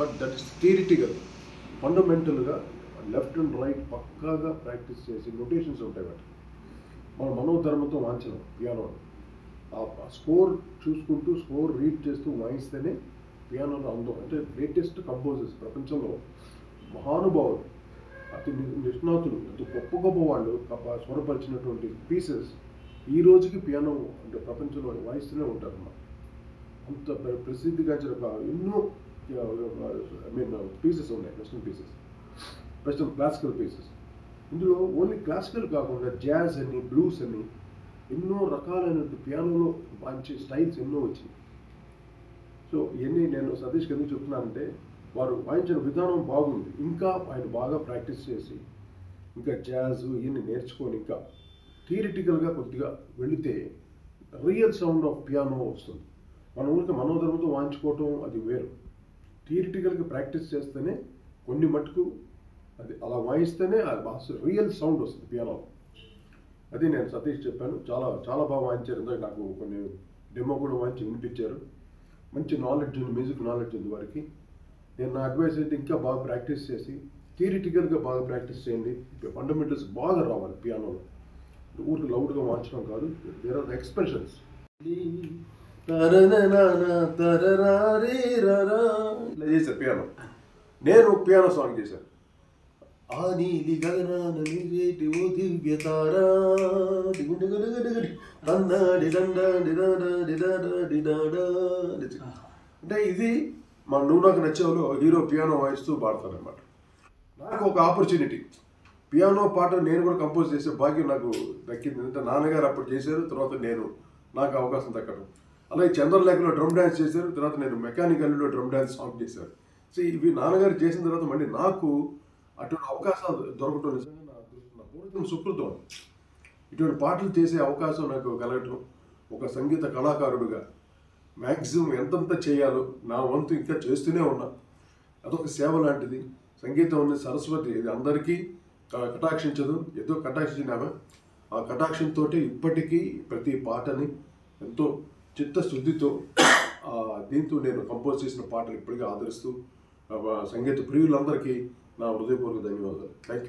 But that is theoretical. ఫండమెంటల్గా left and right పక్కాగా practice చేసి నొటేషన్స్ ఉంటాయి వాటి. మనం మనోధర్మంతో వాంచలేం పియానో. ఆ స్కోర్ చూసుకుంటూ స్కోర్ రీడ్ చేస్తూ వాయిస్తేనే పియానోలో అందం. అంటే గ్రేటెస్ట్ కంపోజర్స్ ప్రపంచంలో మహానుభావులు, అతి నిష్ణాతులు, అతి గొప్ప గొప్ప వాళ్ళు స్వరపరిచినటువంటి పీసెస్ ఈ రోజుకి పియానో అంటే ప్రపంచంలో వాయిస్తూనే ఉంటారు అన్నమాట. అంత ప్రసిద్ధిగాంచిన ఎన్నో పీసెస్ ఉన్నాయి, వెస్టర్న్ క్లాసికల్ పీసెస్. ఇందులో ఓన్లీ క్లాసికల్ కాకుండా జాజ్ అని, బ్లూస్ అని ఎన్నో రకాలైన పియానోలో మంచి స్టైల్స్ ఎన్నో వచ్చినాయి. సో ఇవన్నీ నేను సతీష్కి ఎందుకు చెప్తున్నానంటే వారు వాయించిన విధానం బాగుంది. ఇంకా ఆయన బాగా ప్రాక్టీస్ చేసి ఇంకా జాజ్ ఇవన్నీ నేర్చుకొని ఇంకా థియరిటికల్గా కొద్దిగా వెళితే రియల్ సౌండ్ ఆఫ్ పియానో వస్తుంది. మన ఊరికి మనోధర్మంతో వాయించుకోవటం అది వేరు. థియరిటికల్గా ప్రాక్టీస్ చేస్తేనే కొన్ని మటుకు అది అలా వాయిస్తేనే రియల్ సౌండ్ వస్తుంది పియానోలో. అది నేను సతీష్ చెప్పాను. చాలా చాలా బాగా వాయించారు. ఇందాక నాకు కొన్ని డెమో కూడా వాయించి వినిపించారు. మంచి నాలెడ్జ్ ఉంది, మ్యూజిక్ నాలెడ్జ్ ఉంది వారికి. నేను నా అడ్వైస్ అయితే ఇంకా బాగా ప్రాక్టీస్ చేసి థియరిటికల్గా బాగా ప్రాక్టీస్ చేయండి. ఫండమెంటల్స్ బాగా రావాలి పియానోలో. ఊరికి లౌడ్గా వాయించడం కాదు, దేర్ ఆర్ ద ఎక్స్ప్రెషన్స్. ఇలా చేశారు పియానో. నేను పియానో సాంగ్ చేశాను. ఆ నీలి గగనాన నీటి ఓ దివ్య తారా అంటే ఇది మన నువ్వు నాకు నచ్చేవాళ్ళు హీరో పియానో వాయిస్తూ పాడతారనమాట. నాకు ఒక ఆపర్చునిటీ, పియానో పాట నేను కూడా కంపోజ్ చేసే భాగ్యం నాకు దక్కింది. అంటే నాన్నగారు అప్పుడు చేశారు, తర్వాత నాకు అవకాశం దక్కడం. అలాగే చంద్రలేఖలో డ్రమ్ డ్యాన్స్ చేశారు, తర్వాత నేను మెకానికల్లో డ్రమ్ డ్యాన్స్ సాంగ్ చేశాను. సో ఇవి నాన్నగారు చేసిన తర్వాత మళ్ళీ నాకు అటువంటి అవకాశాలు దొరకటం నిజంగా నా పూర్వజన్మ సుకృతం. ఇటువంటి పాటలు చేసే అవకాశం నాకు కలగటం, ఒక సంగీత కళాకారుడిగా మ్యాక్సిమం ఎంతంత చేయాలో నా వంతు ఇంకా చేస్తూనే ఉన్నా. అదొక సేవ లాంటిది. సంగీతం అనేది సరస్వతి, ఇది అందరికీ కటాక్షించదు. ఏదో కటాక్షించినామా ఆ కటాక్షంతో ఇప్పటికీ ప్రతి పాటని ఎంతో చిత్తశుద్ధితో దీంతో నేను కంపోజ్ చేసిన పాటలు ఇప్పటికీ ఆదరిస్తూ సంగీత ప్రియులందరికీ నా హృదయపూర్వక ధన్యవాదాలు. Thank you.